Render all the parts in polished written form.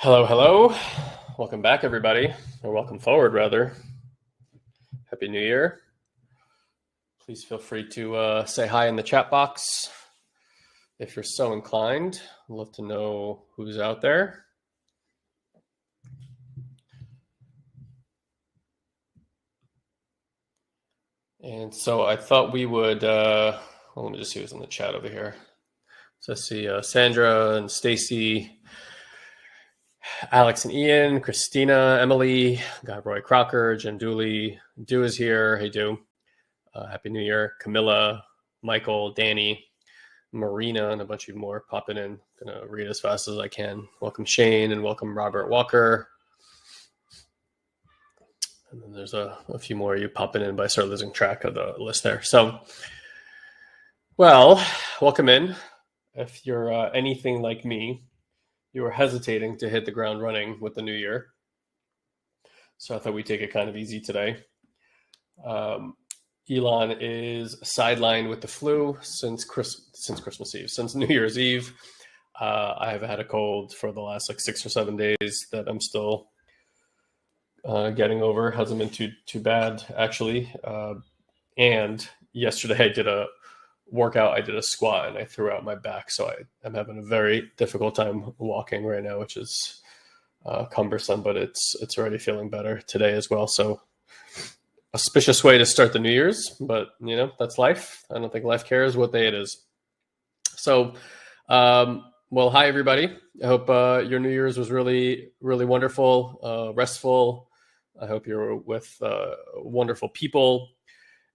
Hello, hello. Welcome back, everybody, or welcome forward, rather. Happy New Year. Please feel free to say hi in the chat box if you're so inclined. I'd love to know who's out there. And so I thought we would, well, let me just see who's in the chat over here. So I see Sandra and Stacy, Alex and Ian, Christina, Emily, got Roy Crocker, Jen Dooley, Do is here. Hey, Do. Happy New Year. Camilla, Michael, Danny, Marina, and a bunch of more popping in. Gonna read as fast as I can. Welcome Shane and welcome Robert Walker. And then there's a few more of you popping in, but I start losing track of the list there. So, well, welcome in. If you're anything like me, you were hesitating to hit the ground running with the new year. So I thought we'd take it kind of easy today. Elon is sidelined with the flu since Christmas Eve, since New Year's Eve. I have had a cold for the last 6 or 7 days that I'm still getting over. Hasn't been too bad, actually. And yesterday I did a workout. I did a squat and I threw out my back. So I'm having a very difficult time walking right now, which is cumbersome, but it's already feeling better today as well. So auspicious way to start the New Year's, but that's life. I don't think life cares what day it is. So, well, hi everybody. I hope your New Year's was really, really wonderful, restful. I hope you're with wonderful people.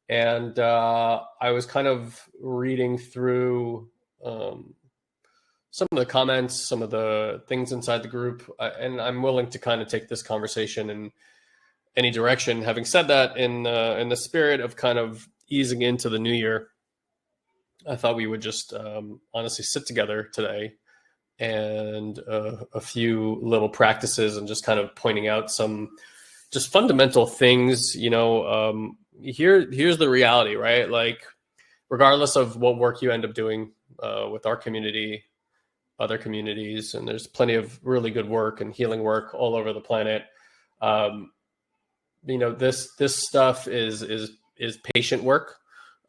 And I was kind of reading through some of the comments, some of the things inside the group, and I'm willing to kind of take this conversation in any direction. Having said that, in the spirit of kind of easing into the new year, I thought we would just honestly sit together today and a few little practices and just kind of pointing out some just fundamental things. Here's the reality, right? Like, regardless of what work you end up doing with our community, other communities, and there's plenty of really good work and healing work all over the planet. This stuff is patient work.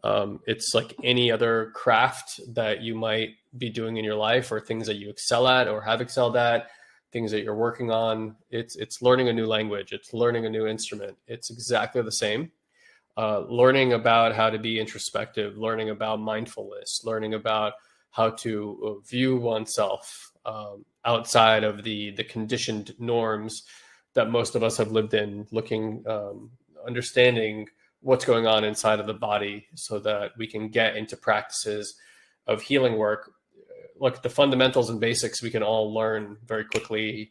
It's like any other craft that you might be doing in your life, or things that you excel at or have excelled at, things that you're working on. It's learning a new language. It's learning a new instrument. It's exactly the same. Learning about how to be introspective, learning about mindfulness, learning about how to view oneself outside of the conditioned norms that most of us have lived in, understanding what's going on inside of the body so that we can get into practices of healing work. Look, the fundamentals and basics we can all learn very quickly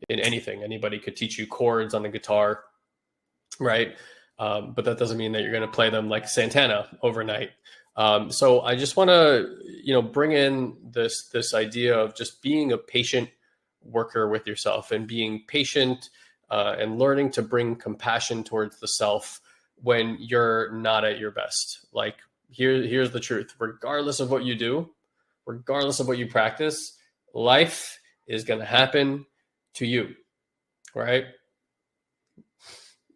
in anything. Anybody could teach you chords on the guitar, right? But that doesn't mean that you're going to play them like Santana overnight. So I just want to, bring in this idea of just being a patient worker with yourself and being patient and learning to bring compassion towards the self when you're not at your best. Like, here's the truth. Regardless of what you do, regardless of what you practice, life is going to happen to you, right?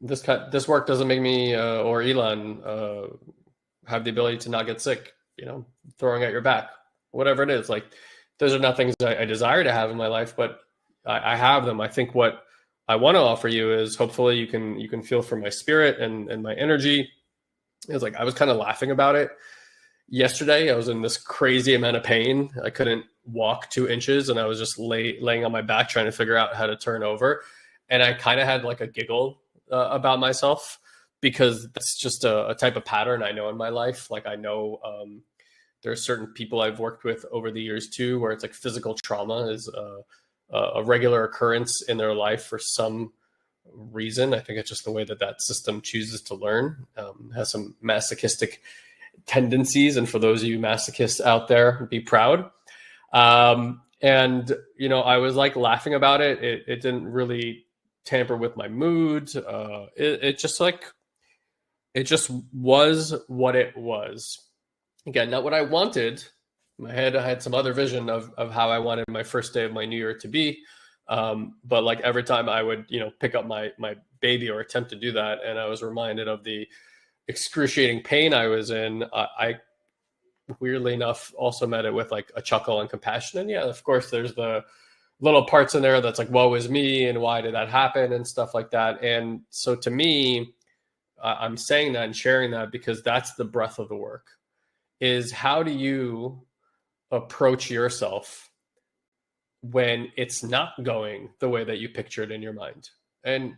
This work doesn't make me or Elon have the ability to not get sick, throwing at your back, whatever it is. Like, those are not things I desire to have in my life, but I have them. I think what I want to offer you is hopefully you can feel from my spirit and my energy. It's like, I was kind of laughing about it yesterday. I was in this crazy amount of pain. I couldn't walk 2 inches and I was just laying on my back trying to figure out how to turn over. And I kind of had like a giggle about myself, because that's just a type of pattern I know in my life. Like, I know There are certain people I've worked with over the years too, where it's like physical trauma is a regular occurrence in their life for some reason. I think it's just the way that that system chooses to learn. Has some masochistic tendencies, and for those of you masochists out there, be proud. And I was like laughing about it. It didn't really tamper with my mood. It just was what it was. Again, not what I wanted. In my head, I had some other vision of how I wanted my first day of my new year to be. But like every time I would, pick up my baby or attempt to do that, and I was reminded of the excruciating pain I was in, I weirdly enough also met it with like a chuckle and compassion. And yeah, of course, there's the little parts in there that's like, woe is me, and why did that happen, and stuff like that. And so to me, I'm saying that and sharing that because that's the breadth of the work, is how do you approach yourself when it's not going the way that you pictured in your mind. And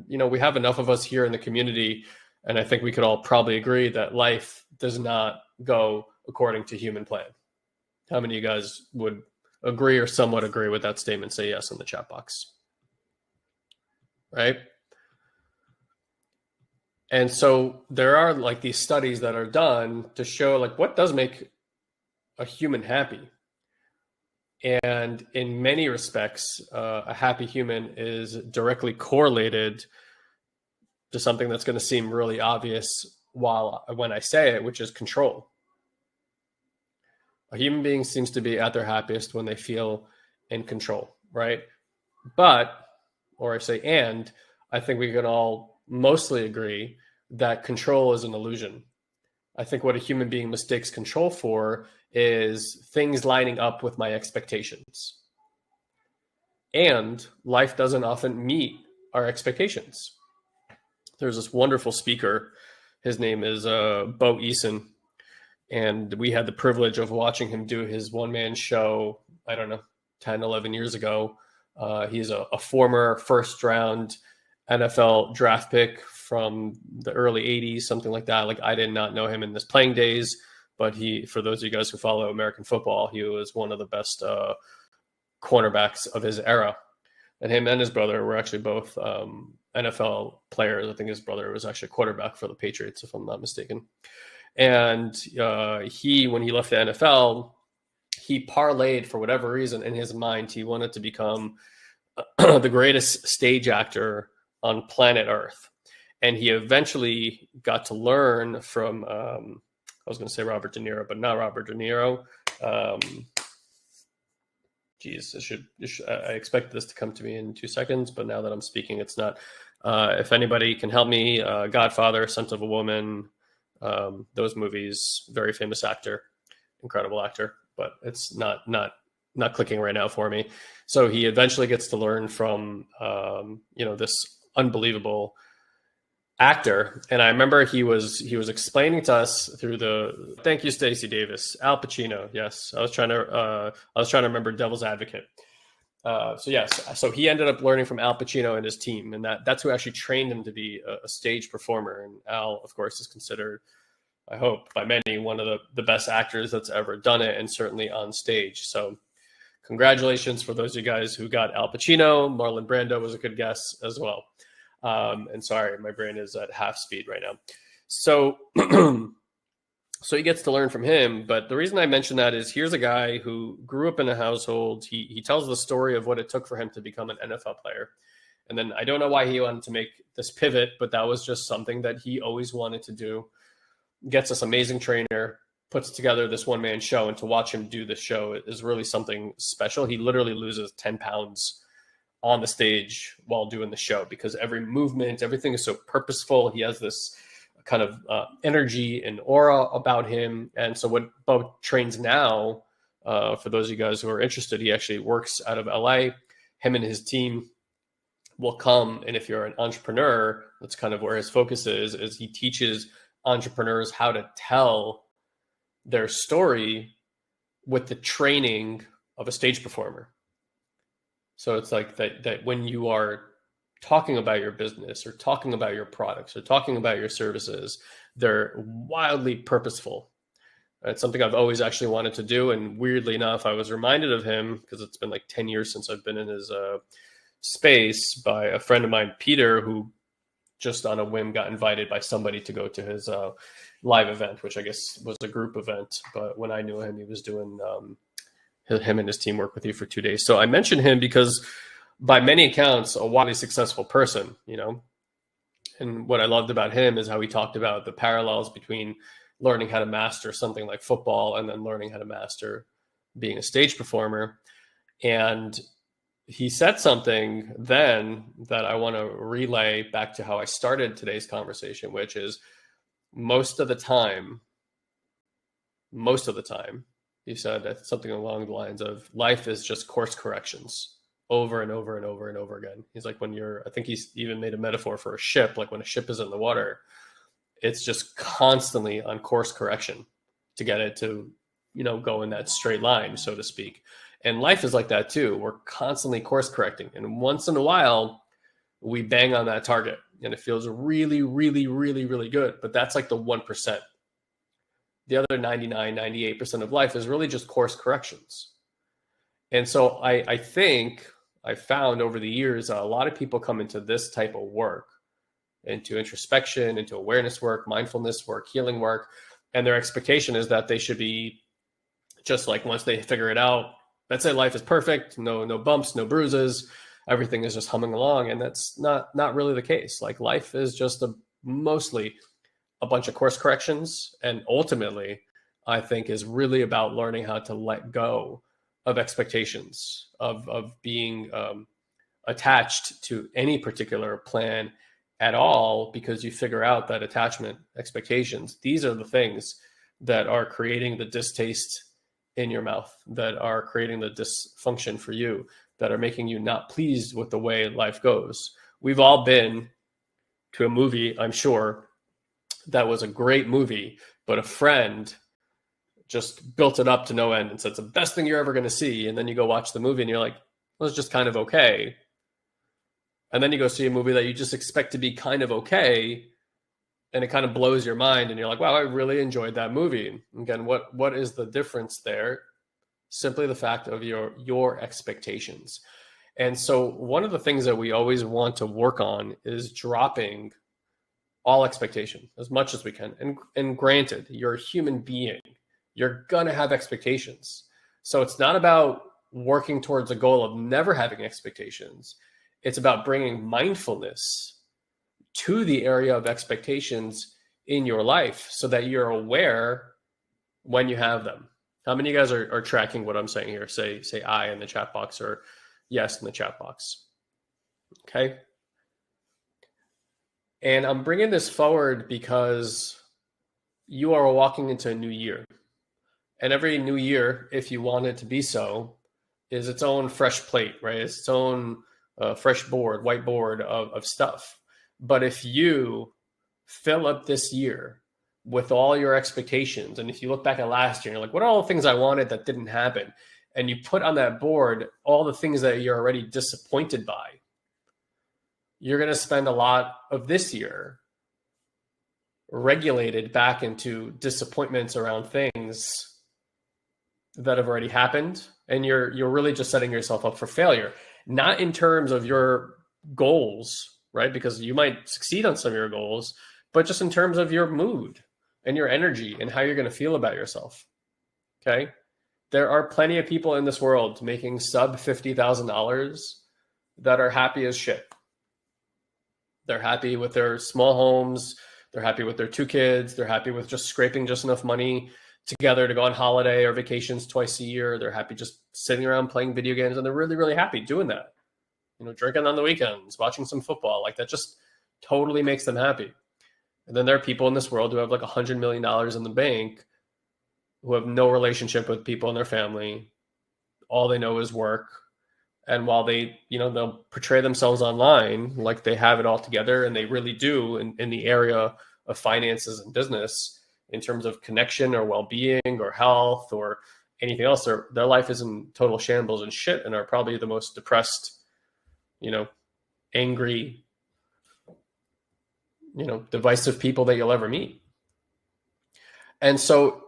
we have enough of us here in the community, and I think we could all probably agree that life does not go according to human plan. How many of you guys would agree or somewhat agree with that statement? Say yes in the chat box. Right? And so there are like these studies that are done to show like what does make a human happy. And in many respects, a happy human is directly correlated to something that's going to seem really obvious when I say it, which is control. A human being seems to be at their happiest when they feel in control, right? I think we can all mostly agree that control is an illusion. I think what a human being mistakes control for is things lining up with my expectations. And life doesn't often meet our expectations. There's this wonderful speaker. His name is Bo Eason. And we had the privilege of watching him do his one-man show, 10, 11 years ago. He's a former first-round NFL draft pick from the early 80s, something like that. Like, I did not know him in his playing days, but for those of you guys who follow American football, he was one of the best cornerbacks of his era. And him and his brother were actually both NFL players. I think his brother was actually a quarterback for the Patriots, if I'm not mistaken. And when he left the NFL, he parlayed, for whatever reason, in his mind, he wanted to become the greatest stage actor on planet Earth. And he eventually got to learn from, I was going to say Robert De Niro, but not Robert De Niro. I expected this to come to me in 2 seconds, but now that I'm speaking, it's not. If anybody can help me, Godfather, Scent of a Woman, those movies, very famous actor, incredible actor, but it's not clicking right now for me. So he eventually gets to learn from, this unbelievable actor. And I remember he was explaining to us through thank you, Stacey Davis, Al Pacino. Yes. I was trying to remember Devil's Advocate. So he ended up learning from Al Pacino and his team, and that's who actually trained him to be a stage performer. And Al, of course, is considered, I hope, by many, one of the best actors that's ever done it, and certainly on stage. So congratulations for those of you guys who got Al Pacino. Marlon Brando was a good guess as well. And sorry, my brain is at half speed right now. So, so he gets to learn from him. But the reason I mention that is here's a guy who grew up in a household. He tells the story of what it took for him to become an NFL player. And then I don't know why he wanted to make this pivot, but that was just something that he always wanted to do. Gets this amazing trainer, puts together this one-man show, and to watch him do the show is really something special. He literally loses 10 pounds on the stage while doing the show because every movement, everything is so purposeful. He has this kind of energy and aura about him. And so what Bo trains now, for those of you guys who are interested, he actually works out of LA. Him and his team will come. And if you're an entrepreneur, that's kind of where his focus is he teaches entrepreneurs how to tell their story with the training of a stage performer. So it's like that when you are talking about your business or talking about your products or talking about your services, they're wildly purposeful. It's something I've always actually wanted to do. And weirdly enough, I was reminded of him because it's been like 10 years since I've been in his space by a friend of mine, Peter, who just on a whim got invited by somebody to go to his live event, which I guess was a group event. But when I knew him, he was doing him and his team work with you for 2 days. So I mentioned him because by many accounts, a wildly successful person, you know. And what I loved about him is how he talked about the parallels between learning how to master something like football and then learning how to master being a stage performer. And he said something then that I want to relay back to how I started today's conversation, which is most of the time, he said something along the lines of life is just course corrections over and over and over and over again. He's like, I think he's even made a metaphor for a ship, like when a ship is in the water, it's just constantly on course correction to get it to, you know, go in that straight line, so to speak. And life is like that too. We're constantly course correcting. And once in a while, we bang on that target and it feels really, really, really, really good. But that's like the 1%. The other 99, 98% of life is really just course corrections. And so I think I found over the years, a lot of people come into this type of work, into introspection, into awareness work, mindfulness work, healing work. And their expectation is that they should be just like, once they figure it out, let's say life is perfect, no bumps, no bruises, everything is just humming along. And that's not really the case. Like life is just mostly a bunch of course corrections. And ultimately, I think is really about learning how to let go of expectations, of being attached to any particular plan at all, because you figure out that attachment, expectations, these are the things that are creating the distaste in your mouth, that are creating the dysfunction for you, that are making you not pleased with the way life goes. We've all been to a movie, I'm sure, that was a great movie, but a friend just built it up to no end and said, it's the best thing you're ever going to see. And then you go watch the movie and you're like, well, it's just kind of okay. And then you go see a movie that you just expect to be kind of okay, and it kind of blows your mind. And you're like, wow, I really enjoyed that movie. Again, what is the difference there? Simply the fact of your expectations. And so one of the things that we always want to work on is dropping all expectation as much as we can. And granted, you're a human being. You're going to have expectations. So it's not about working towards a goal of never having expectations. It's about bringing mindfulness to the area of expectations in your life so that you're aware when you have them. How many of you guys are tracking what I'm saying here? Say I in the chat box or yes in the chat box. Okay. And I'm bringing this forward because you are walking into a new year. And every new year, if you want it to be so, is its own fresh plate, right? It's its own fresh board, whiteboard of stuff. But if you fill up this year with all your expectations, and if you look back at last year, you're like, what are all the things I wanted that didn't happen? And you put on that board all the things that you're already disappointed by, you're going to spend a lot of this year regulated back into disappointments around things that have already happened. And you're really just setting yourself up for failure, not in terms of your goals, right? Because you might succeed on some of your goals, but just in terms of your mood and your energy and how you're going to feel about yourself. Okay. There are plenty of people in this world making sub $50,000 that are happy as shit. They're happy with their small homes. They're happy with their 2 kids. They're happy with just scraping just enough money together to go on holiday or vacations twice a year. They're happy just sitting around playing video games, and they're really, really happy doing that. You know, drinking on the weekends, watching some football, like that just totally makes them happy. And then there are people in this world who have like $100 million in the bank who have no relationship with people in their family. All they know is work. And while they, you know, they'll portray themselves online like they have it all together, and they really do in the area of finances and business, in terms of connection or well-being or health or anything else, their life is in total shambles and shit, and are probably the most depressed, you know, angry, you know, divisive people that you'll ever meet. And so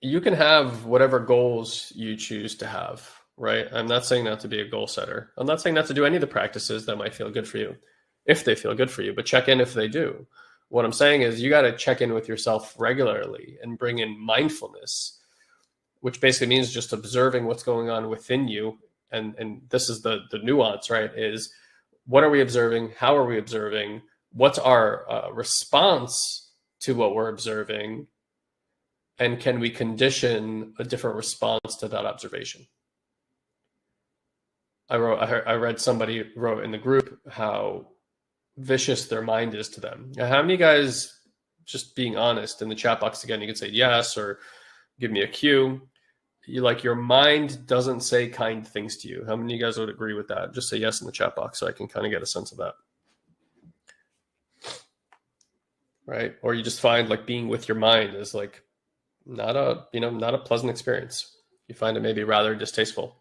you can have whatever goals you choose to have, right? I'm not saying not to be a goal setter. I'm not saying not to do any of the practices that might feel good for you, if they feel good for you, but check in if they do. What I'm saying is you got to check in with yourself regularly and bring in mindfulness, which basically means just observing what's going on within you. And this is the nuance, right? Is what are we observing? How are we observing? What's our response to what we're observing? And can we condition a different response to that observation? I read somebody wrote in the group how vicious their mind is to them. Now, how many guys, just being honest in the chat box again, you can say yes or give me a cue. You like your mind doesn't say kind things to you. How many of you guys would agree with that? Just say yes in the chat box so I can kind of get a sense of that. Right? Or you just find like being with your mind is like not a pleasant experience. You find it maybe rather distasteful.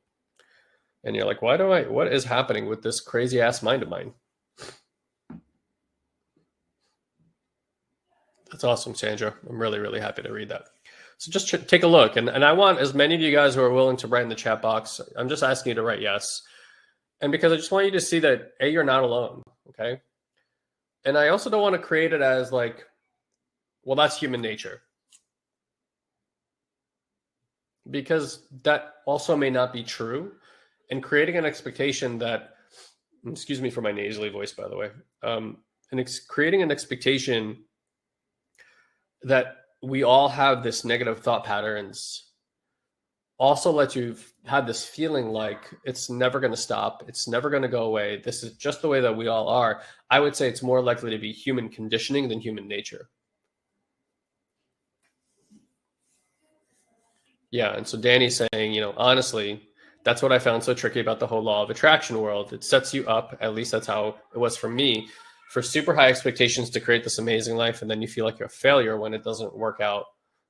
And you're like, what is happening with this crazy ass mind of mine? That's awesome, Sandra. I'm really, really happy to read that. So just take a look. And I want as many of you guys who are willing to write in the chat box, I'm just asking you to write yes. And because I just want you to see that, A, you're not alone, okay? And I also don't want to create it as like, well, that's human nature. Because that also may not be true. And creating an expectation that, excuse me for my nasally voice, by the way, creating an expectation that we all have this negative thought patterns also lets you have this feeling like it's never going to stop. It's never going to go away. This is just the way that we all are. I would say it's more likely to be human conditioning than human nature. Yeah. And so Danny's saying, honestly, that's what I found so tricky about the whole law of attraction world. It sets you up, at least that's how it was for me, for super high expectations to create this amazing life. And then you feel like you're a failure when it doesn't work out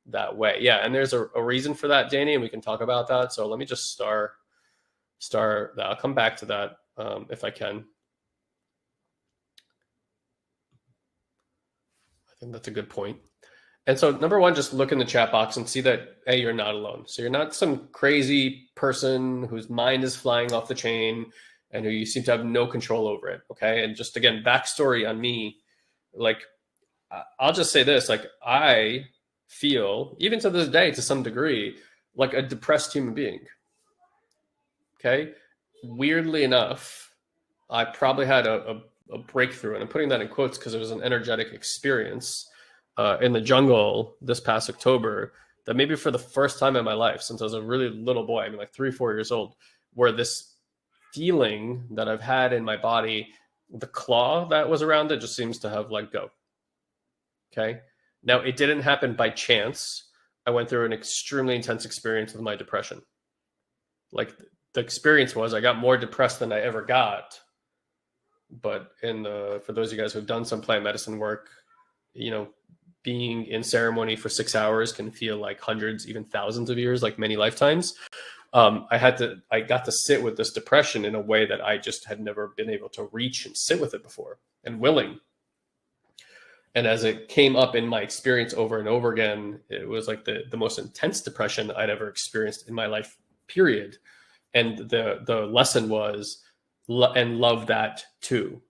that way. Yeah. And there's a reason for that, Danny, and we can talk about that. So let me just start that. I'll come back to that if I can. I think that's a good point. And so number one, just look in the chat box and see that, A, you're not alone. So you're not some crazy person whose mind is flying off the chain and who you seem to have no control over it. Okay. And just again, backstory on me, like, I'll just say this, like, I feel, even to this day, to some degree, like a depressed human being. Okay. Weirdly enough, I probably had a breakthrough, and I'm putting that in quotes because it was an energetic experience in the jungle this past October that maybe for the first time in my life, since I was a really little boy, I mean like 3-4 years old, where this feeling that I've had in my body, the claw that was around it just seems to have let go. Okay. Now it didn't happen by chance. I went through an extremely intense experience with my depression. Like the experience was I got more depressed than I ever got. But for those of you guys who've done some plant medicine work, being in ceremony for 6 hours can feel like hundreds, even thousands of years, like many lifetimes. I got to sit with this depression in a way that I just had never been able to reach and sit with it before, and willing. And as it came up in my experience over and over again, it was like the most intense depression I'd ever experienced in my life, period. And the lesson was, and love that too,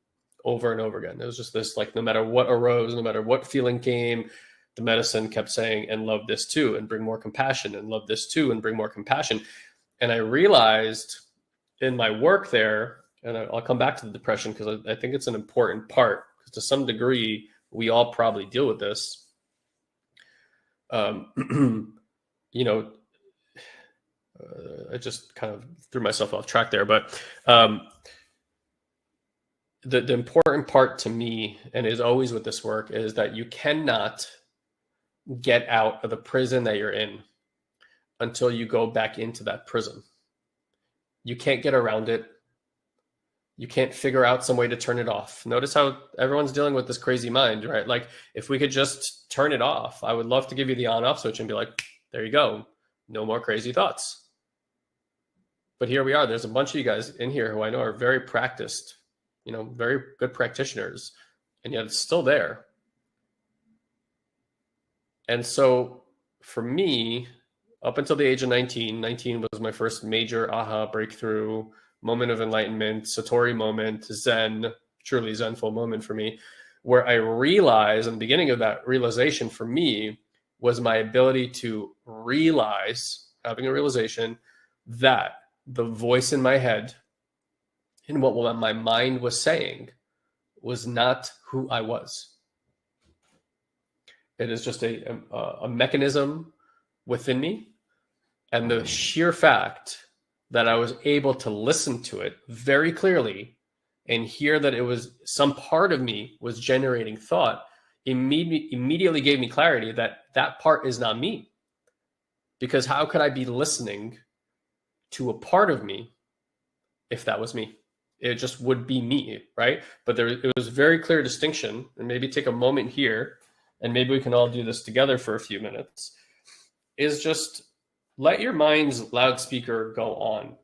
over and over again. It was just this, like, no matter what arose, no matter what feeling came, the medicine kept saying, and love this too, and bring more compassion, and love this too, and bring more compassion. And I realized in my work there, and I'll come back to the depression because I think it's an important part, because to some degree, we all probably deal with this. I just kind of threw myself off track there, but the important part to me, and is always with this work, is that you cannot get out of the prison that you're in until you go back into that prison. You can't get around it. You can't figure out some way to turn it off. Notice how everyone's dealing with this crazy mind, right? Like, if we could just turn it off, I would love to give you the on-off switch and be like, there you go. No more crazy thoughts. But here we are. There's a bunch of you guys in here who I know are very practiced, very good practitioners, and yet it's still there. And so for me, up until the age of 19. 19 was my first major aha breakthrough, moment of enlightenment, Satori moment, Zen, truly Zenful moment for me, where I realized, and the beginning of that realization for me was my ability to realize, having a realization that the voice in my head and what my mind was saying was not who I was. It is just a mechanism within me. And the sheer fact that I was able to listen to it very clearly and hear that it was some part of me was generating thought immediately gave me clarity that that part is not me. Because how could I be listening to a part of me if that was me? It just would be me, right? But it was very clear distinction, and maybe take a moment here, and maybe we can all do this together for a few minutes, is just let your mind's loudspeaker go on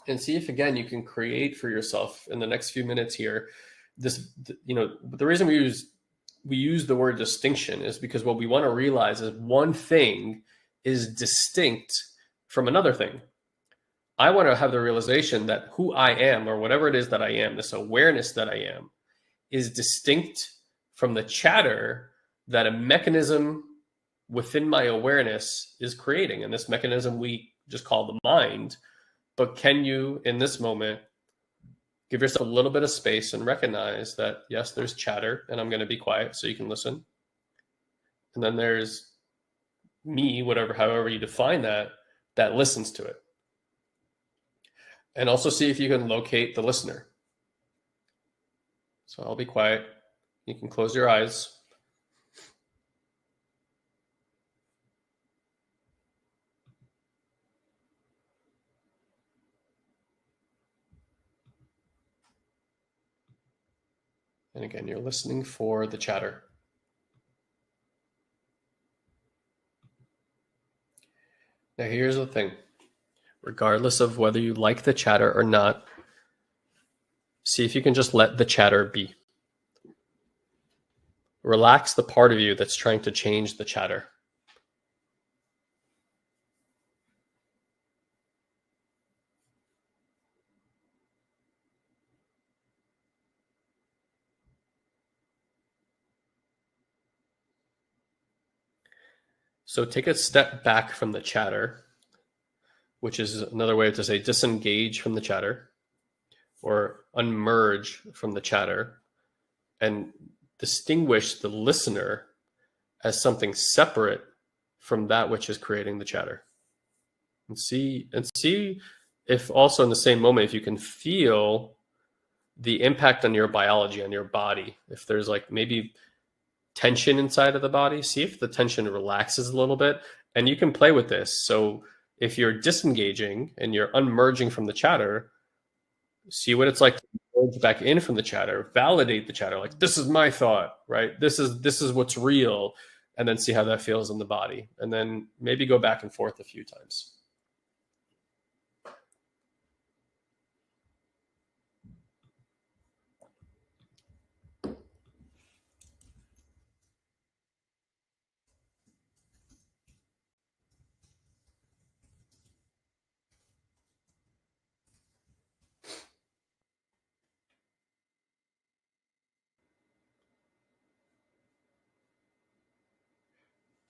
and see if, again, you can create for yourself in the next few minutes here this, the reason we use the word distinction is because what we want to realize is one thing is distinct from another thing. I want to have the realization that who I am, or whatever it is that I am, this awareness that I am, is distinct from the chatter that a mechanism within my awareness is creating. And this mechanism we just call the mind. But can you, in this moment, give yourself a little bit of space and recognize that, yes, there's chatter, and I'm going to be quiet so you can listen. And then there's me, however you define that listens to it. And also see if you can locate the listener. So I'll be quiet. You can close your eyes. And again, you're listening for the chatter. Now, here's the thing. Regardless of whether you like the chatter or not, see if you can just let the chatter be. Relax the part of you that's trying to change the chatter. So take a step back from the chatter, which is another way to say disengage from the chatter or unmerge from the chatter, and distinguish the listener as something separate from that which is creating the chatter. And see if also in the same moment, if you can feel the impact on your biology, on your body. If there's like maybe tension inside of the body, see if the tension relaxes a little bit, and you can play with this. So if you're disengaging and you're unmerging from the chatter, see what it's like to merge back in from the chatter, validate the chatter, like this is my thought, right? This is what's real, and then see how that feels in the body, and then maybe go back and forth a few times.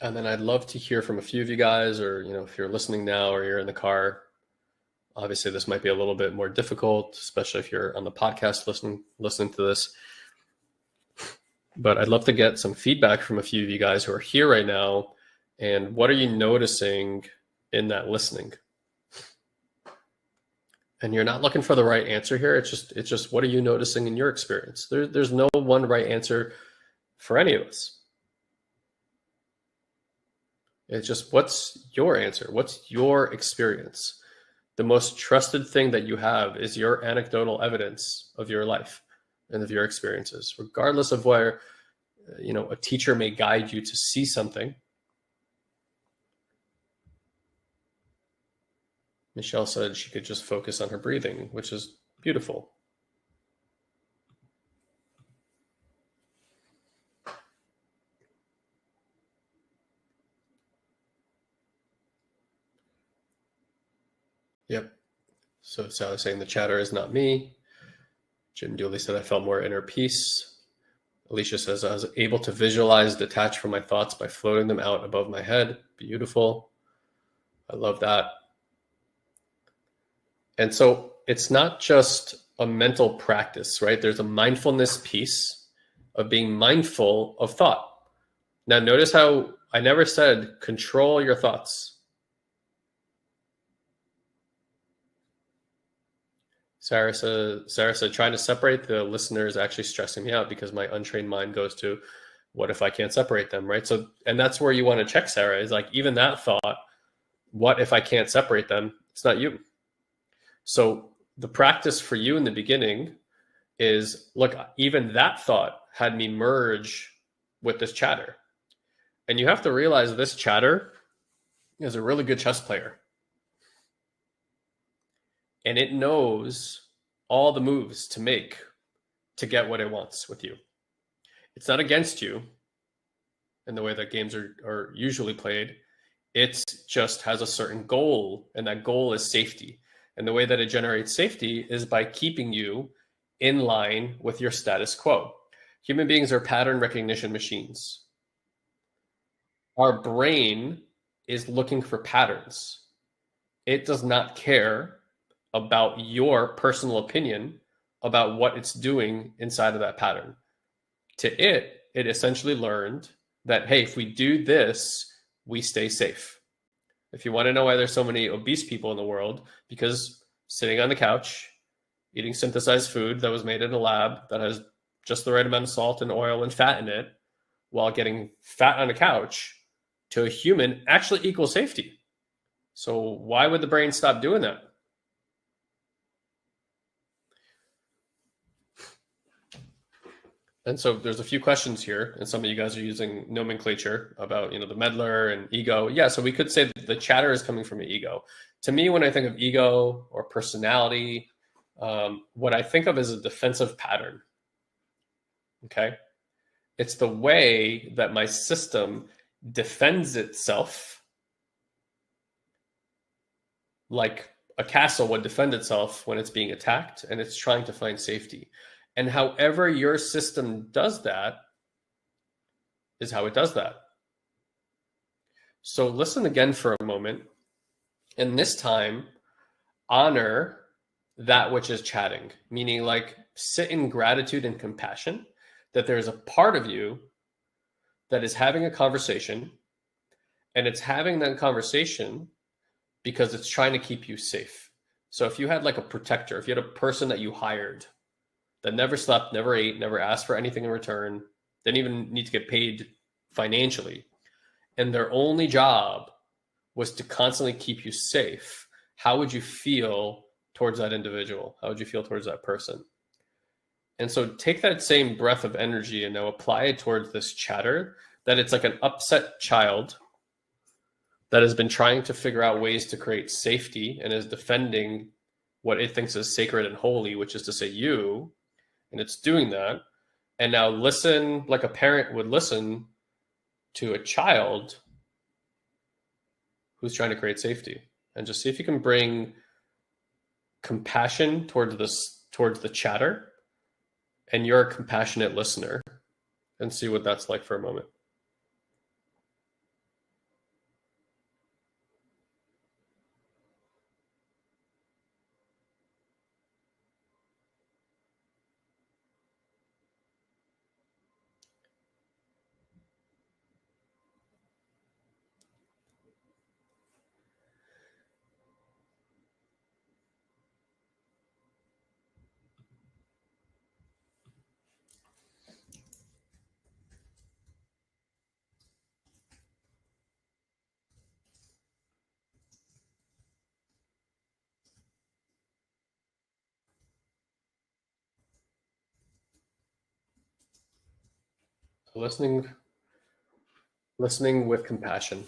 And then I'd love to hear from a few of you guys, or if you're listening now or you're in the car. Obviously, this might be a little bit more difficult, especially if you're on the podcast listening to this. But I'd love to get some feedback from a few of you guys who are here right now. And what are you noticing in that listening? And you're not looking for the right answer here. It's just what are you noticing in your experience? There's no one right answer for any of us. It's just, what's your answer? What's your experience? The most trusted thing that you have is your anecdotal evidence of your life and of your experiences, regardless of where, a teacher may guide you to see something. Michelle said she could just focus on her breathing, which is beautiful. Yep. So Sally's saying the chatter is not me. Jim Dooley said I felt more inner peace. Alicia says I was able to visualize, detach from my thoughts by floating them out above my head. Beautiful. I love that. And so it's not just a mental practice, right? There's a mindfulness piece of being mindful of thought. Now, notice how I never said control your thoughts. Sarah said, trying to separate the listener is actually stressing me out because my untrained mind goes to, what if I can't separate them, right? So, and that's where you want to check, Sarah, is like even that thought, what if I can't separate them? It's not you. So the practice for you in the beginning is, look, even that thought had me merge with this chatter. And you have to realize this chatter is a really good chess player. And it knows all the moves to make to get what it wants with you. It's not against you in the way that games are usually played. It just has a certain goal, and that goal is safety. And the way that it generates safety is by keeping you in line with your status quo. Human beings are pattern recognition machines. Our brain is looking for patterns. It does not care about your personal opinion about what it's doing inside of that pattern. To it essentially learned that, hey, if we do this, we stay safe. If you want to know why there's so many obese people in the world, because sitting on the couch, eating synthesized food that was made in a lab that has just the right amount of salt and oil and fat in it, while getting fat on a couch, to a human actually equals safety. So why would the brain stop doing that? And so there's a few questions here, and some of you guys are using nomenclature about, the meddler and ego. Yeah, so we could say that the chatter is coming from an ego. To me, when I think of ego or personality, what I think of is a defensive pattern. Okay? It's the way that my system defends itself like a castle would defend itself when it's being attacked and it's trying to find safety. And however your system does that is how it does that. So listen again for a moment. And this time, honor that which is chatting, meaning like sit in gratitude and compassion that there's a part of you that is having a conversation, and it's having that conversation because it's trying to keep you safe. So if you had like a protector, if you had a person that you hired that never slept, never ate, never asked for anything in return, didn't even need to get paid financially, and their only job was to constantly keep you safe, how would you feel towards that individual? How would you feel towards that person? And so take that same breath of energy and now apply it towards this chatter, that it's like an upset child that has been trying to figure out ways to create safety and is defending what it thinks is sacred and holy, which is to say you, and it's doing that. And now listen like a parent would listen to a child who's trying to create safety, and just see if you can bring compassion towards the chatter, and you're a compassionate listener, and see what that's like for a moment. So listening with compassion.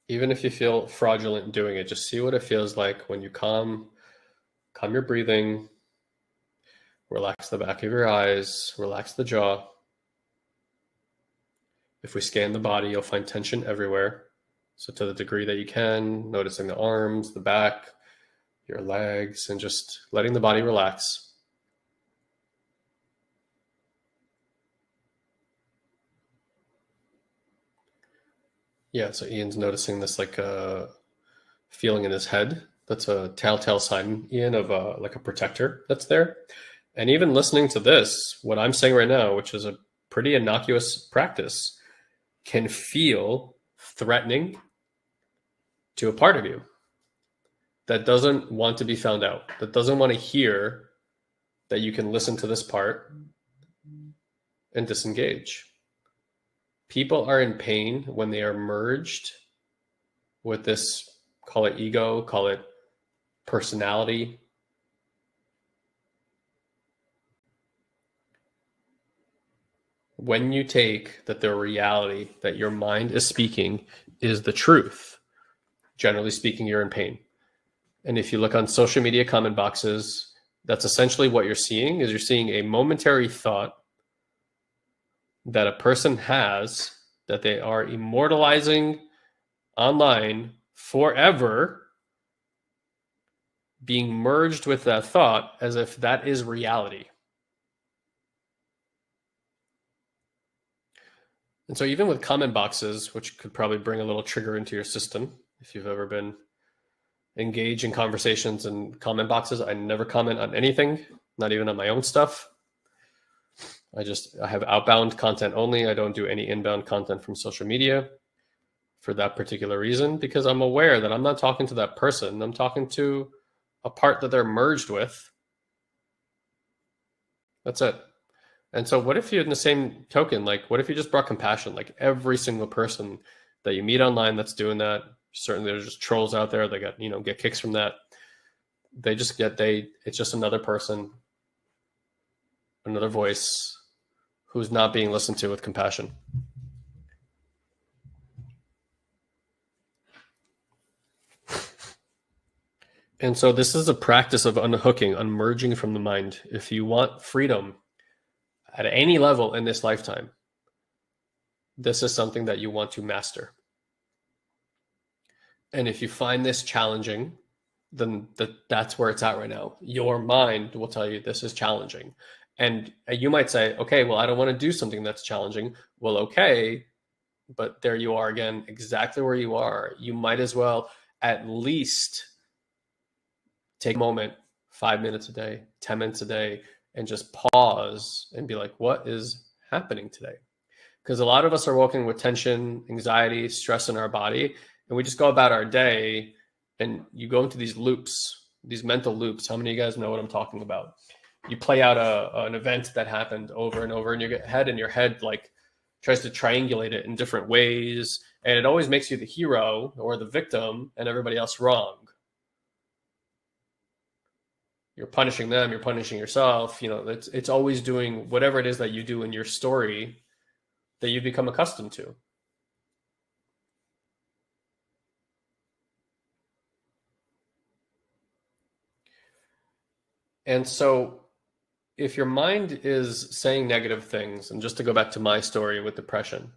Even if you feel fraudulent doing it, just see what it feels like when you calm your breathing, relax the back of your eyes, relax the jaw. If we scan the body, you'll find tension everywhere. So to the degree that you can, noticing the arms, the back, your legs, and just letting the body relax. Yeah, so Ian's noticing this like feeling in his head. That's a telltale sign, Ian, of like a protector that's there. And even listening to this, what I'm saying right now, which is a pretty innocuous practice, can feel threatening to a part of you that doesn't want to be found out, that doesn't want to hear that you can listen to this part and disengage. People are in pain when they are merged with this, call it ego, call it personality. When you take that the reality that your mind is speaking is the truth, generally speaking, you're in pain. And if you look on social media comment boxes, that's essentially what you're seeing, is you're seeing a momentary thought that a person has that they are immortalizing online forever, being merged with that thought as if that is reality. And so even with comment boxes, which could probably bring a little trigger into your system, if you've ever been engaged in conversations and comment boxes, I never comment on anything, not even on my own stuff. I have outbound content only. I don't do any inbound content from social media for that particular reason, because I'm aware that I'm not talking to that person. I'm talking to a part that they're merged with. That's it. And so what if you, in the same token, like what if you just brought compassion? Like every single person that you meet online that's doing that, certainly there's just trolls out there that get kicks from that. It's just another person, another voice who's not being listened to with compassion. And so this is a practice of unhooking, unmerging from the mind. If you want freedom at any level in this lifetime, this is something that you want to master. And if you find this challenging, then that's where it's at right now. Your mind will tell you this is challenging. And you might say, okay, well, I don't want to do something that's challenging. Well, okay, but there you are again, exactly where you are. You might as well at least take a moment, 5 minutes a day, 10 minutes a day, and just pause and be like, what is happening today? Because a lot of us are walking with tension, anxiety, stress in our body, and we just go about our day and you go into these loops, these mental loops. How many of you guys know what I'm talking about? You play out an event that happened over and over in your head, and your head like tries to triangulate it in different ways. And it always makes you the hero or the victim and everybody else wrong. You're punishing them, you're punishing yourself. It's always doing whatever it is that you do in your story that you've become accustomed to. And so if your mind is saying negative things, and just to go back to my story with depression,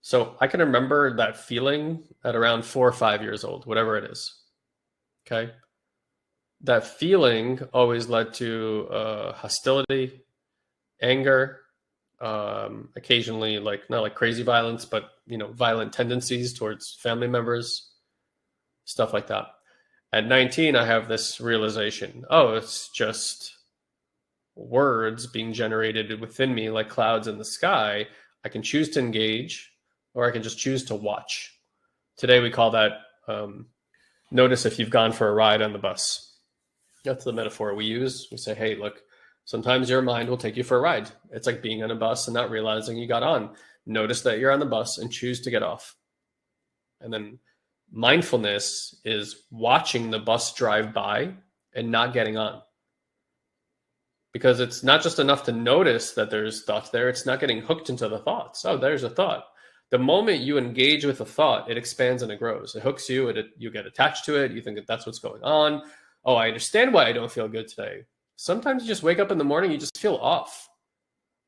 so I can remember that feeling at around 4 or 5 years old, whatever it is. Okay. That feeling always led to hostility, anger, occasionally not like crazy violence, but violent tendencies towards family members, stuff like that. At 19, I have this realization, it's just words being generated within me like clouds in the sky. I can choose to engage, or I can just choose to watch. Today we call that notice if you've gone for a ride on the bus. That's the metaphor we use. We say, hey, look, sometimes your mind will take you for a ride. It's like being on a bus and not realizing you got on. Notice that you're on the bus and choose to get off. And then mindfulness is watching the bus drive by and not getting on. Because it's not just enough to notice that there's thoughts there. It's not getting hooked into the thoughts. Oh, there's a thought. The moment you engage with a thought, it expands and it grows. It hooks you. You get attached to it. You think that that's what's going on. Oh, I understand why I don't feel good today. Sometimes you just wake up in the morning, you just feel off.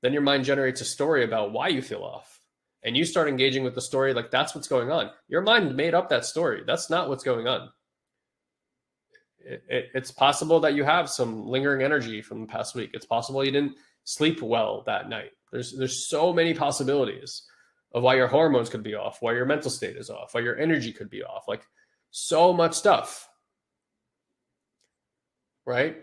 Then your mind generates a story about why you feel off. and you start engaging with the story like that's what's going on. Your mind made up that story. That's not what's going on. It's possible that you have some lingering energy from the past week. It's possible you didn't sleep well that night. There's so many possibilities of why your hormones could be off, why your mental state is off, why your energy could be off. Like so much stuff, right?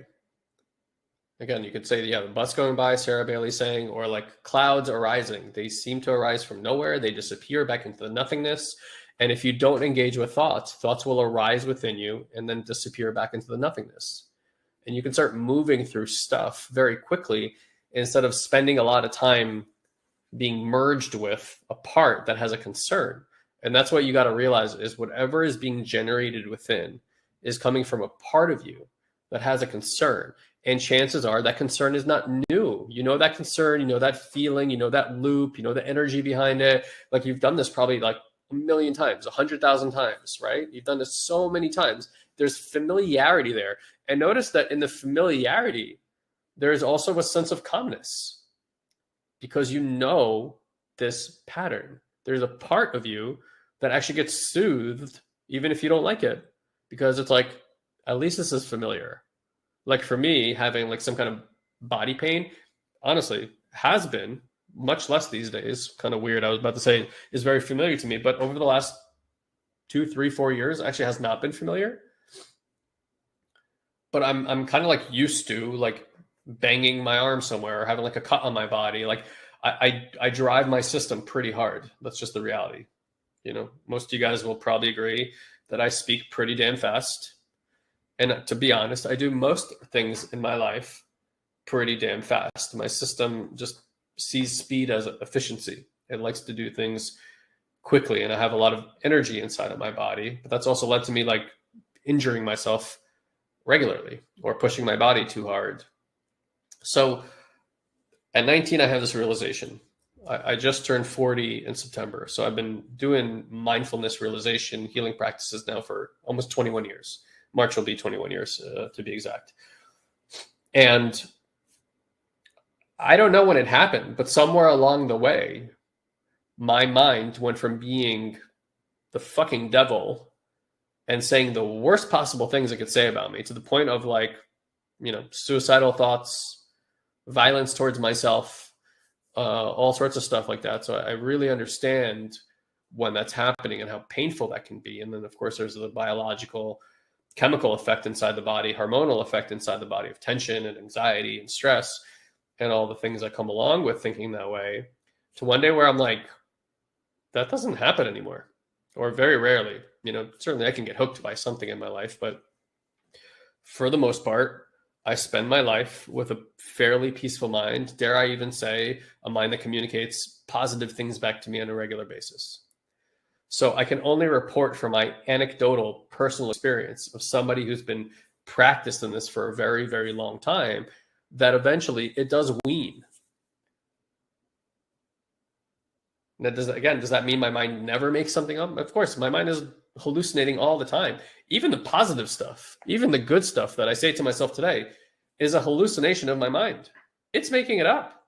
Again, you could say, yeah, the bus going by, Sarah Bailey saying, or like clouds arising. They seem to arise from nowhere. They disappear back into the nothingness. And if you don't engage with thoughts, thoughts will arise within you and then disappear back into the nothingness. And you can start moving through stuff very quickly instead of spending a lot of time being merged with a part that has a concern. And that's what you got to realize is whatever is being generated within is coming from a part of you that has a concern. And chances are that concern is not new. You know that concern, you know that feeling, you know that loop, you know the energy behind it. Like you've done this probably like a million times, 100,000 times, right? You've done this so many times. There's familiarity there. And notice that in the familiarity, there's also a sense of calmness because you know this pattern. There's a part of you that actually gets soothed, even if you don't like it, because it's like, at least this is familiar. Like for me, having like some kind of body pain, honestly, has been much less these days. Kind of weird. I was about to say is very familiar to me, but over the last 2, 3, 4 years, actually has not been familiar. But I'm kind of like used to like banging my arm somewhere or having like a cut on my body. Like I drive my system pretty hard. That's just the reality. You know, most of you guys will probably agree that I speak pretty damn fast. And to be honest, I do most things in my life pretty damn fast. My system just sees speed as efficiency. It likes to do things quickly. And I have a lot of energy inside of my body. But that's also led to me like injuring myself regularly or pushing my body too hard. So at 19, I have this realization. I just turned 40 in September. So I've been doing mindfulness realization healing practices now for almost 21 years. March will be 21 years to be exact. And I don't know when it happened, but somewhere along the way, my mind went from being the fucking devil and saying the worst possible things it could say about me to the point of like, you know, suicidal thoughts, violence towards myself, all sorts of stuff like that. So I really understand when that's happening and how painful that can be. And then of course there's the biological chemical effect inside the body, hormonal effect inside the body of tension and anxiety and stress and all the things that come along with thinking that way, to one day where I'm like, that doesn't happen anymore, or very rarely. You know, certainly I can get hooked by something in my life, but for the most part, I spend my life with a fairly peaceful mind. Dare I even say a mind that communicates positive things back to me on a regular basis. So I can only report from my anecdotal personal experience of somebody who's been practiced in this for a very, very long time, that eventually it does wean. Now, does that mean my mind never makes something up? Of course, my mind is hallucinating all the time. Even the positive stuff, even the good stuff that I say to myself today is a hallucination of my mind. It's making it up.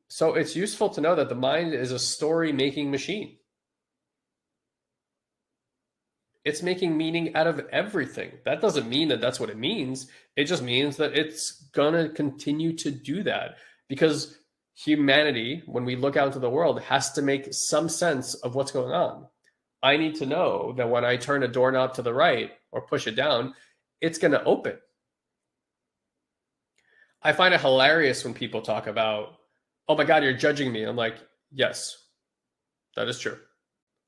So it's useful to know that the mind is a story-making machine. It's making meaning out of everything. That doesn't mean that that's what it means. It just means that it's going to continue to do that because humanity, when we look out into the world, has to make some sense of what's going on. I need to know that when I turn a doorknob to the right or push it down, it's going to open. I find it hilarious when people talk about, oh my God, you're judging me. I'm like, yes, that is true.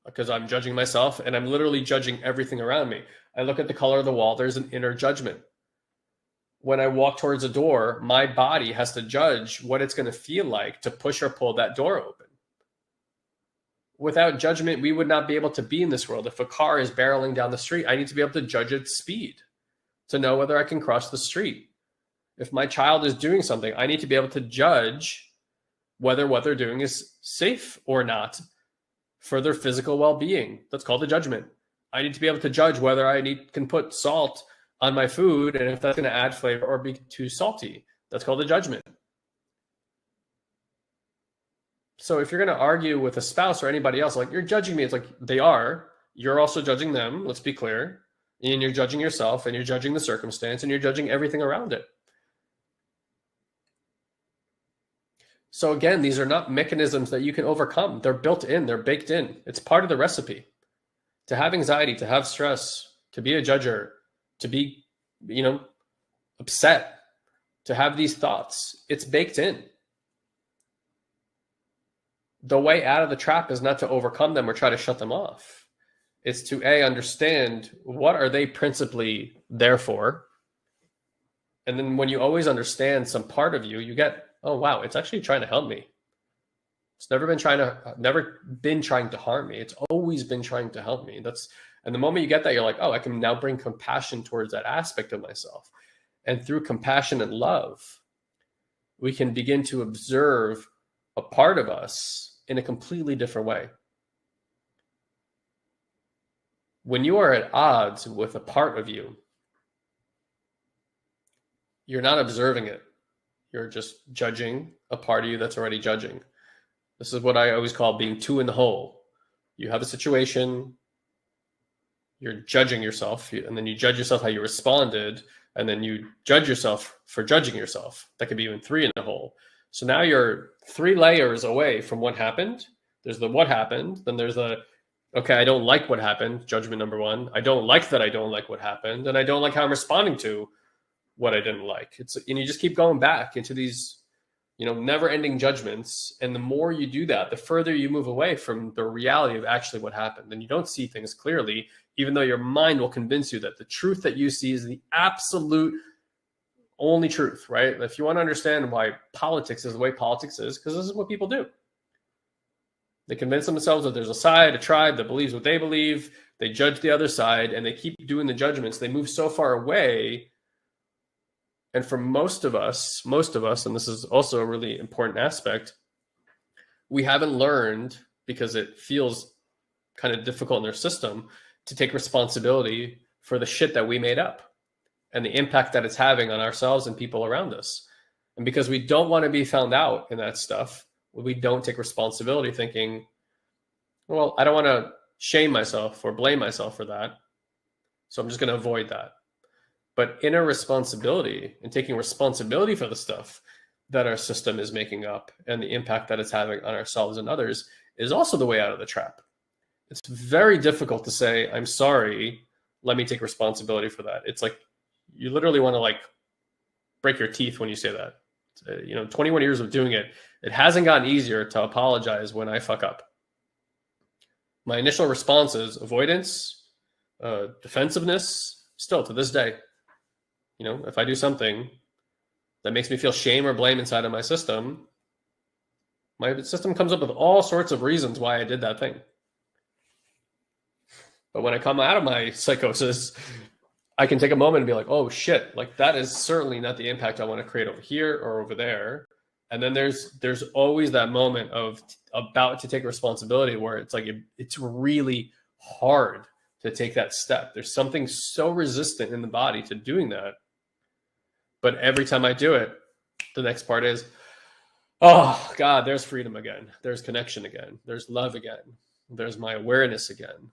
Because I'm judging myself and I'm literally judging everything around me. I look at the color of the wall, there's an inner judgment. When I walk towards a door, my body has to judge what it's going to feel like to push or pull that door open. Without judgment, we would not be able to be in this world. If a car is barreling down the street, I need to be able to judge its speed to know whether I can cross the street. If my child is doing something, I need to be able to judge whether what they're doing is safe or not for their physical well-being. That's called a judgment. I need to be able to judge whether I can put salt on my food and if that's going to add flavor or be too salty. That's called a judgment. So if you're going to argue with a spouse or anybody else, like, you're judging me, it's like, they are. You're also judging them. Let's be clear. And you're judging yourself, and you're judging the circumstance, and you're judging everything around it. So again, these are not mechanisms that you can overcome. They're built in, they're baked in. It's part of the recipe. To have anxiety, to have stress, to be a judger, to be, upset, to have these thoughts, it's baked in. The way out of the trap is not to overcome them or try to shut them off. It's to understand what are they principally there for. And then when you always understand some part of you, you get, oh wow, it's actually trying to help me. It's never been trying to harm me. It's always been trying to help me. And the moment you get that, you're like, oh, I can now bring compassion towards that aspect of myself. And through compassion and love, we can begin to observe a part of us in a completely different way. When you are at odds with a part of you, you're not observing it. You're just judging a part of you that's already judging. This is what I always call being two in the hole. You have a situation, you're judging yourself, and then you judge yourself how you responded, and then you judge yourself for judging yourself. That could be even three in the hole. So now you're 3 layers away from what happened. There's the what happened, then there's the, okay, I don't like what happened, judgment number 1. I don't like that I don't like what happened, and I don't like how I'm responding to what I didn't like. And you just keep going back into these, never-ending judgments. And the more you do that, the further you move away from the reality of actually what happened. And you don't see things clearly, even though your mind will convince you that the truth that you see is the absolute only truth, right? If you want to understand why politics is the way politics is, because this is what people do. They convince themselves that there's a side, a tribe that believes what they believe. They judge the other side, and they keep doing the judgments. They move so far away. And for most of us, and this is also a really important aspect, we haven't learned, because it feels kind of difficult in their system, to take responsibility for the shit that we made up and the impact that it's having on ourselves and people around us. And because we don't want to be found out in that stuff, we don't take responsibility, thinking, well, I don't want to shame myself or blame myself for that, so I'm just going to avoid that. But inner responsibility and taking responsibility for the stuff that our system is making up and the impact that it's having on ourselves and others is also the way out of the trap. It's very difficult to say, I'm sorry, let me take responsibility for that. It's like, you literally want to break your teeth when you say that. 21 years of doing it, it hasn't gotten easier to apologize when I fuck up. My initial response is avoidance, defensiveness, still to this day. If I do something that makes me feel shame or blame inside of my system comes up with all sorts of reasons why I did that thing. But when I come out of my psychosis, I can take a moment and be like, oh shit, that is certainly not the impact I want to create over here or over there. And then there's always that moment of about to take responsibility where it's like, it's really hard to take that step. There's something so resistant in the body to doing that. But every time I do it, the next part is, oh God, there's freedom again. There's connection again. There's love again. There's my awareness again.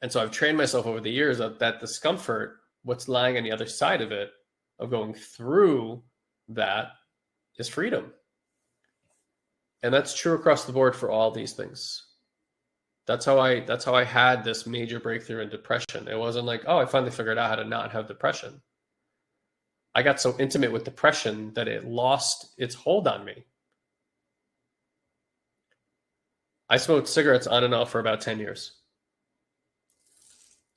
And so I've trained myself over the years that discomfort, what's lying on the other side of it, of going through that, is freedom. And that's true across the board for all these things. That's how I had this major breakthrough in depression. It wasn't like, oh, I finally figured out how to not have depression. I got so intimate with depression that it lost its hold on me. I smoked cigarettes on and off for about 10 years.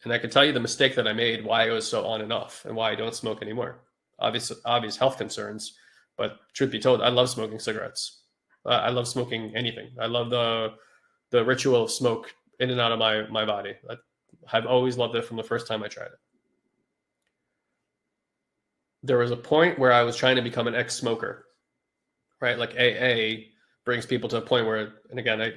And I can tell you the mistake that I made, why I was so on and off, and why I don't smoke anymore. Obvious health concerns, but truth be told, I love smoking cigarettes. I love smoking anything. I love the ritual of smoke in and out of my body. I've always loved it from the first time I tried it. There was a point where I was trying to become an ex-smoker, right? Like AA brings people to a point where, and again,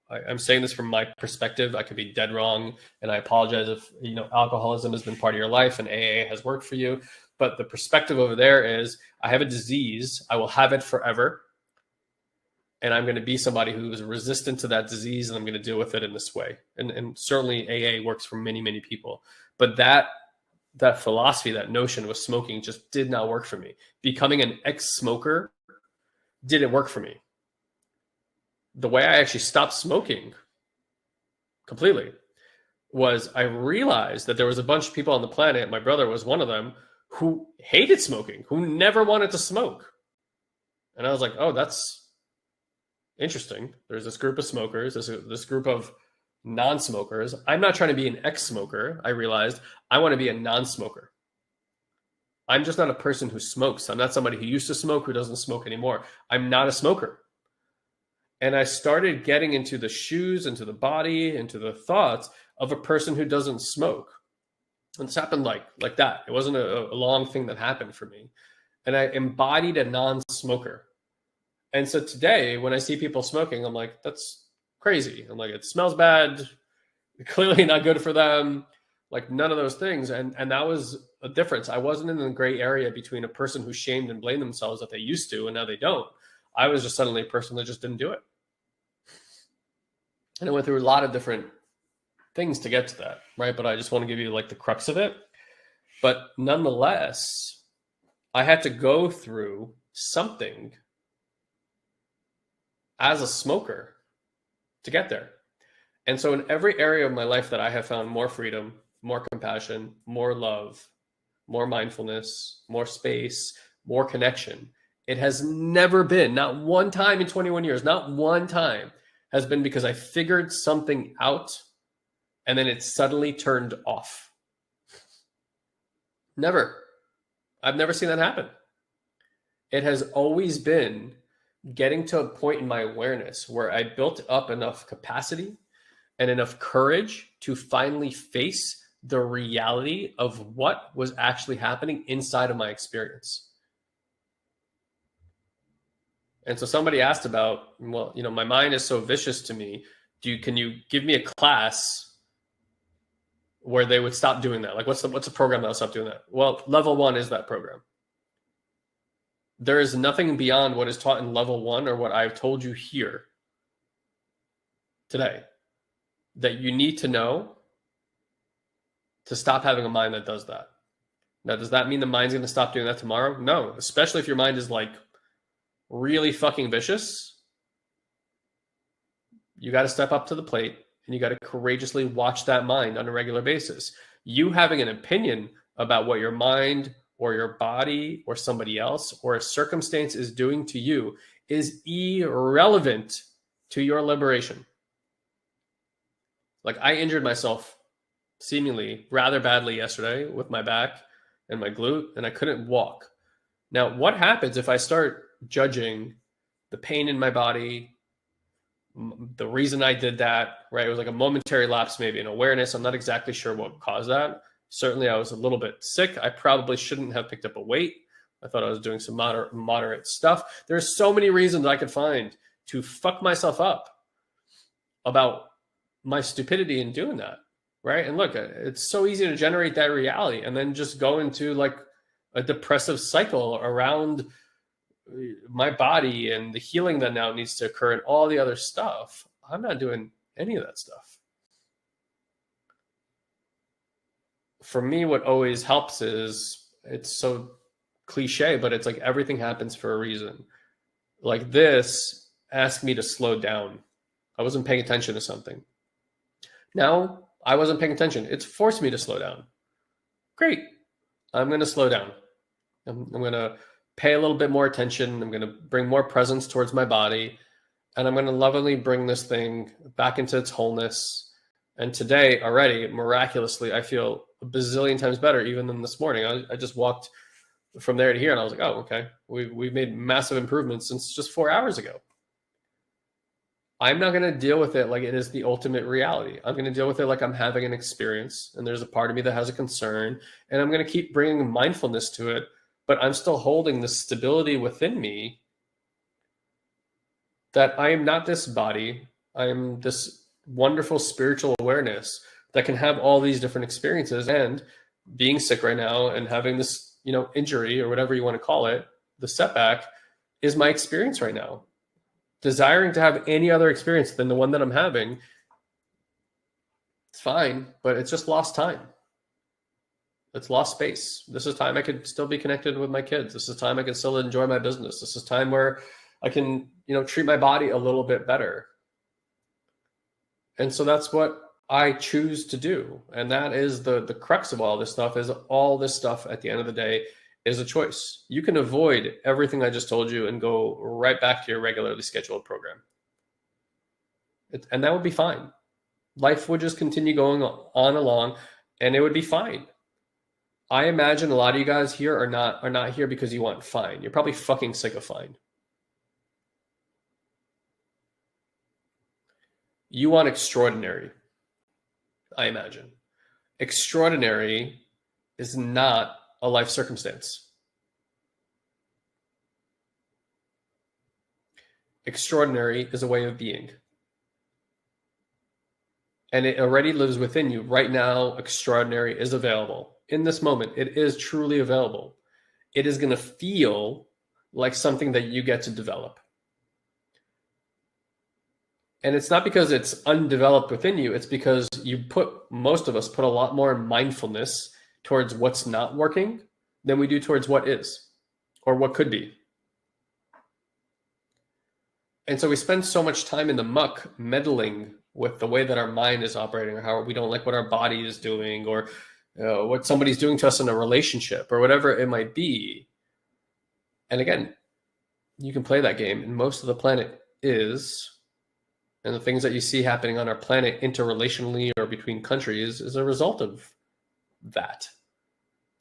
I'm saying this from my perspective, I could be dead wrong, and I apologize if alcoholism has been part of your life and AA has worked for you. But the perspective over there is, I have a disease, I will have it forever. and I'm going to be somebody who is resistant to that disease, and I'm going to deal with it in this way. And certainly AA works for many, many people. But that philosophy, that notion with smoking just did not work for me. Becoming an ex-smoker didn't work for me. The way I actually stopped smoking completely was I realized that there was a bunch of people on the planet, my brother was one of them, who hated smoking, who never wanted to smoke. And I was like, oh, that's interesting. There's this group of smokers, this group of non-smokers. I'm not trying to be an ex-smoker. I realized I want to be a non-smoker. I'm just not a person who smokes. I'm not somebody who used to smoke, who doesn't smoke anymore. I'm not a smoker. And I started getting into the shoes, into the body, into the thoughts of a person who doesn't smoke. And this happened like that. It wasn't a long thing that happened for me. And I embodied a non-smoker. And so today, when I see people smoking, I'm like, that's crazy. I'm like, it smells bad. Clearly not good for them. Like none of those things. And that was a difference. I wasn't in the gray area between a person who shamed and blamed themselves that they used to and now they don't. I was just suddenly a person that just didn't do it. And I went through a lot of different things to get to that, right? But I just want to give you like the crux of it. But nonetheless, I had to go through something as a smoker to get there. And so in every area of my life that I have found more freedom, more compassion, more love, more mindfulness, more space, more connection, it has never been, not one time in 21 years, not one time has been because I figured something out and then it suddenly turned off. Never. I've never seen that happen. It has always been getting to a point in my awareness where I built up enough capacity and enough courage to finally face the reality of what was actually happening inside of my experience. And so somebody asked about, well, you know, my mind is so vicious to me. Can you give me a class where they would stop doing that? Like, what's the program that will stop doing that? Well, level 1 is that program. There is nothing beyond what is taught in level 1 or what I've told you here today that you need to know to stop having a mind that does that. Now, does that mean the mind's going to stop doing that tomorrow? No, especially if your mind is like really fucking vicious. You got to step up to the plate and you got to courageously watch that mind on a regular basis. You having an opinion about what your mind or your body or somebody else or a circumstance is doing to you is irrelevant to your liberation. Like I injured myself seemingly rather badly yesterday with my back and my glute, and I couldn't walk. Now, what happens if I start judging the pain in my body, the reason I did that, right? It was like a momentary lapse, maybe an awareness. I'm not exactly sure what caused that. Certainly, I was a little bit sick. I probably shouldn't have picked up a weight. I thought I was doing some moderate stuff. There's so many reasons I could find to fuck myself up about my stupidity in doing that, right? And look, it's so easy to generate that reality and then just go into like a depressive cycle around my body and the healing that now needs to occur and all the other stuff. I'm not doing any of that stuff. For me, what always helps is, it's so cliche, but it's like everything happens for a reason. Like this asked me to slow down. I wasn't paying attention to something. Now I wasn't paying attention. It's forced me to slow down. Great. I'm going to slow down. I'm going to pay a little bit more attention. I'm going to bring more presence towards my body. And I'm going to lovingly bring this thing back into its wholeness. And today already, miraculously, I feel a bazillion times better even than this morning. I just walked from there to here and I was like, oh, okay. We've made massive improvements since just 4 hours ago. I'm not going to deal with it like it is the ultimate reality. I'm going to deal with it like I'm having an experience and there's a part of me that has a concern, and I'm going to keep bringing mindfulness to it, but I'm still holding the stability within me that I am not this body. I am this wonderful spiritual awareness that can have all these different experiences, and being sick right now and having this, injury or whatever you want to call it, the setback is my experience right now. desiring to have any other experience than the one that I'm having, it's fine, but it's just lost time. It's lost space. This is time I could still be connected with my kids. This is time I could still enjoy my business. This is time where I can, treat my body a little bit better. And so that's what I choose to do. And that is the crux of all this stuff. Is all this stuff at the end of the day is a choice. You can avoid everything I just told you and go right back to your regularly scheduled program. And that would be fine. Life would just continue going on along, and it would be fine. I imagine a lot of you guys here are not here because you want fine. You're probably fucking sick of fine. You want extraordinary, I imagine. Extraordinary is not a life circumstance. Extraordinary is a way of being. And it already lives within you. Right now, extraordinary is available. In this moment, it is truly available. It is going to feel like something that you get to develop. And it's not because it's undeveloped within you. It's because most of us put a lot more mindfulness towards what's not working than we do towards what is or what could be. And so we spend so much time in the muck meddling with the way that our mind is operating, or how we don't like what our body is doing, or what somebody's doing to us in a relationship, or whatever it might be. And again, you can play that game, and most of the planet is, and the things that you see happening on our planet interrelationally or between countries is a result of that.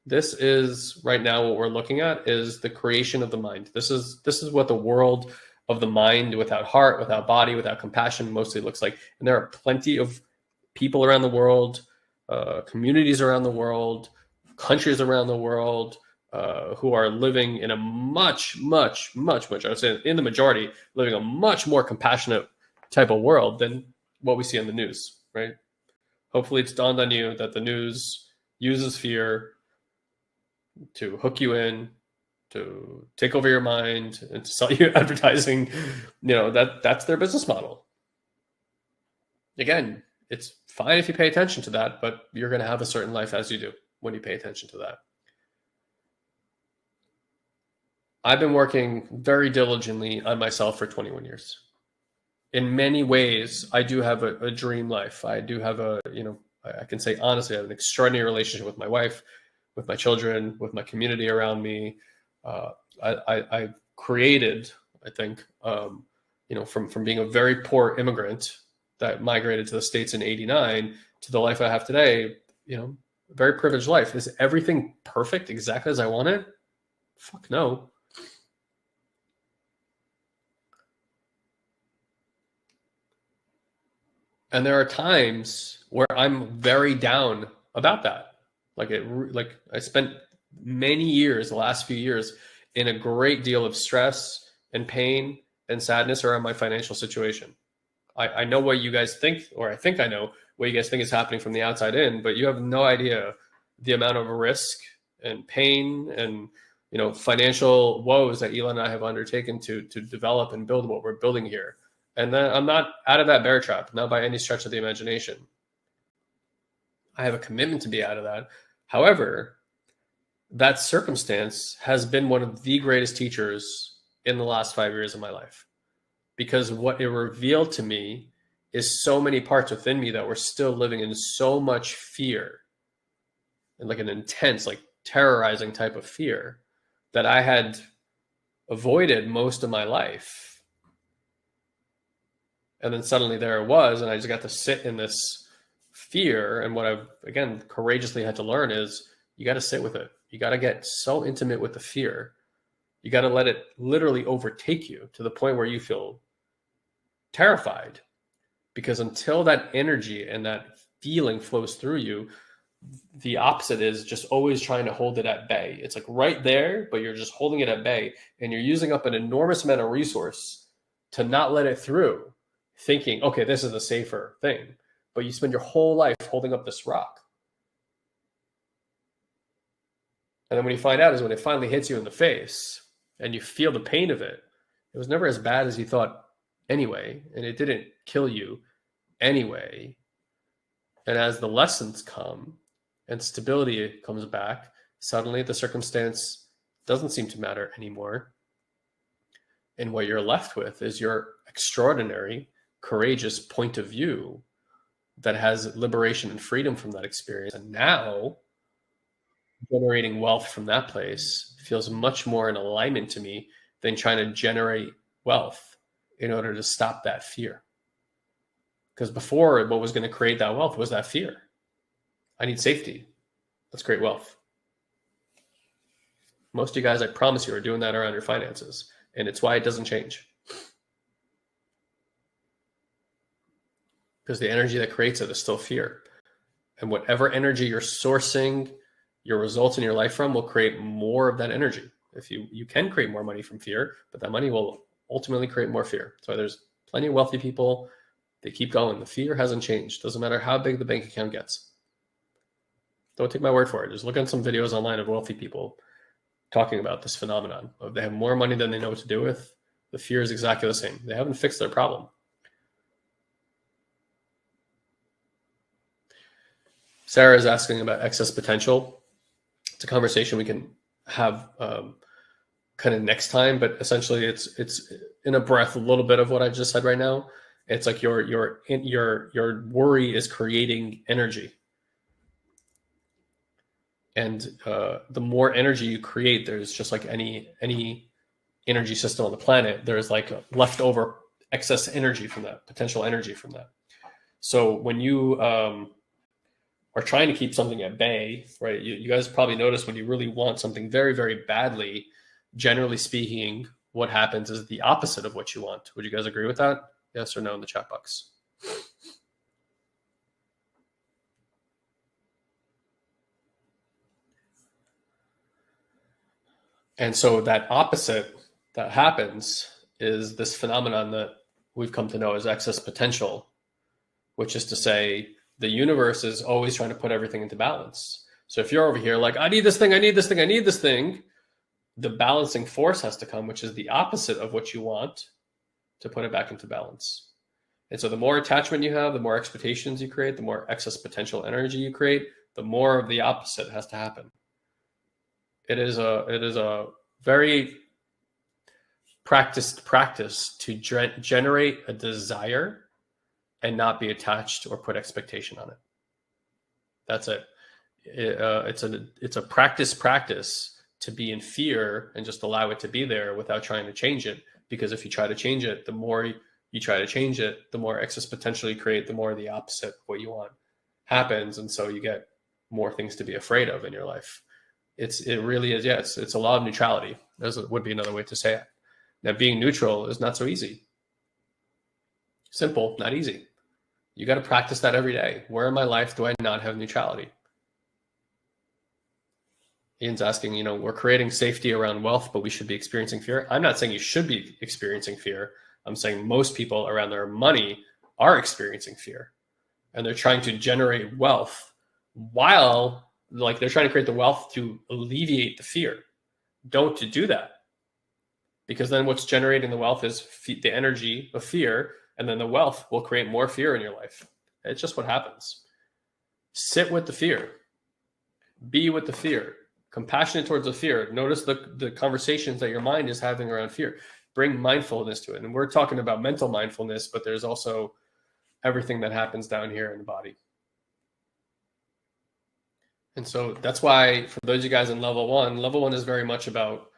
This is right now what we're looking at is the creation of the mind. This is what the world of the mind without heart, without body, without compassion mostly looks like. And there are plenty of people around the world, communities around the world, countries around the world who are living in a much, I would say in the majority, living a much more compassionate type of world than what we see on the news, right? Hopefully it's dawned on you that the news uses fear to hook you in, to take over your mind, and to sell you advertising. That's their business model. Again, it's fine if you pay attention to that, but you're going to have a certain life as you do when you pay attention to that. I've been working very diligently on myself for 21 years. In many ways, I do have a dream life. I do have I can say honestly, I have an extraordinary relationship with my wife, with my children, with my community around me. I've created, I think, from being a very poor immigrant that migrated to the States in '89 to the life I have today, a very privileged life. Is everything perfect exactly as I want it? Fuck no. And there are times where I'm very down about that. Like I spent many years, the last few years, in a great deal of stress and pain and sadness around my financial situation. I know what you guys think, or I think I know what you guys think is happening from the outside in, but you have no idea the amount of risk and pain and financial woes that Elon and I have undertaken to develop and build what we're building here. And then I'm not out of that bear trap, not by any stretch of the imagination. I have a commitment to be out of that. However, that circumstance has been one of the greatest teachers in the last 5 years of my life, because what it revealed to me is so many parts within me that were still living in so much fear, and like an intense, like terrorizing type of fear that I had avoided most of my life. And then suddenly there it was, and I just got to sit in this fear. And what I've, again, courageously had to learn is you got to sit with it. You got to get so intimate with the fear. You got to let it literally overtake you to the point where you feel terrified. Because until that energy and that feeling flows through you, the opposite is just always trying to hold it at bay. It's like right there, but you're just holding it at bay, and you're using up an enormous amount of resource to not let it through, thinking, okay, this is the safer thing. But you spend your whole life holding up this rock. And then when you find out is when it finally hits you in the face and you feel the pain of it, it was never as bad as you thought anyway, and it didn't kill you anyway. And as the lessons come and stability comes back, suddenly the circumstance doesn't seem to matter anymore. And what you're left with is your extraordinary, courageous point of view that has liberation and freedom from that experience. And now generating wealth from that place feels much more in alignment to me than trying to generate wealth in order to stop that fear. Because before, what was going to create that wealth was that fear. I need safety. Let's create wealth. Most of you guys, I promise you, are doing that around your finances. And it's why it doesn't change. Because the energy that creates it is still fear. And whatever energy you're sourcing your results in your life from will create more of that energy. If you can create more money from fear, but that money will ultimately create more fear. So there's plenty of wealthy people. They keep going. The fear hasn't changed. Doesn't matter how big the bank account gets. Don't take my word for it. Just look at some videos online of wealthy people talking about this phenomenon of they have more money than they know what to do with. The fear is exactly the same. They haven't fixed their problem. Sarah is asking about excess potential. It's a conversation we can have kind of next time, but essentially it's in a breath a little bit of what I just said right now. It's like your worry is creating energy. And the more energy you create, there's just like any energy system on the planet, there's like leftover excess energy from that, potential energy from that. So when you are trying to keep something at bay, right? You guys probably notice when you really want something very, very badly, generally speaking, what happens is the opposite of what you want. Would you guys agree with that? Yes or no in the chat box? And so that opposite that happens is this phenomenon that we've come to know as excess potential, which is to say the universe is always trying to put everything into balance. So if you're over here like, I need this thing, I need this thing, I need this thing, the balancing force has to come, which is the opposite of what you want, to put it back into balance. And so the more attachment you have, the more expectations you create, the more excess potential energy you create, the more of the opposite has to happen. It is a very practiced practice to generate a desire and not be attached or put expectation on it. That's it. It's a practice to be in fear and just allow it to be there without trying to change it. Because if you try to change it, the more you try to change it, the more excess potential you create, the more the opposite of what you want happens. And so you get more things to be afraid of in your life. It really is. Yeah, it's a law of neutrality. That would be another way to say it. Now, being neutral is not so easy. Simple, not easy. You got to practice that every day. Where in my life do I not have neutrality? Ian's asking, we're creating safety around wealth, but we should be experiencing fear. I'm not saying you should be experiencing fear. I'm saying most people around their money are experiencing fear. And they're trying to generate wealth while they're trying to create the wealth to alleviate the fear. Don't do that. Because then what's generating the wealth is the energy of fear, and then the wealth will create more fear in your life. It's just what happens. Sit with the fear. Be with the fear. Compassionate towards the fear. Notice the conversations that your mind is having around fear. Bring mindfulness to it. And we're talking about mental mindfulness, but there's also everything that happens down here in the body. And so that's why for those of you guys in level one is very much about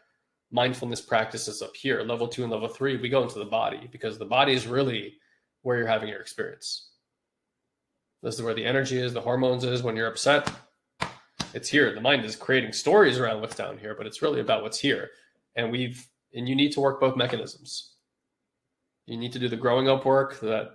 mindfulness practices up here. Level 2 and level 3, we go into the body because the body is really where you're having your experience. This is where the energy is, the hormones is. When you're upset, it's here. The mind is creating stories around what's down here, but it's really about what's here. And you need to work both mechanisms. You need to do the growing up work that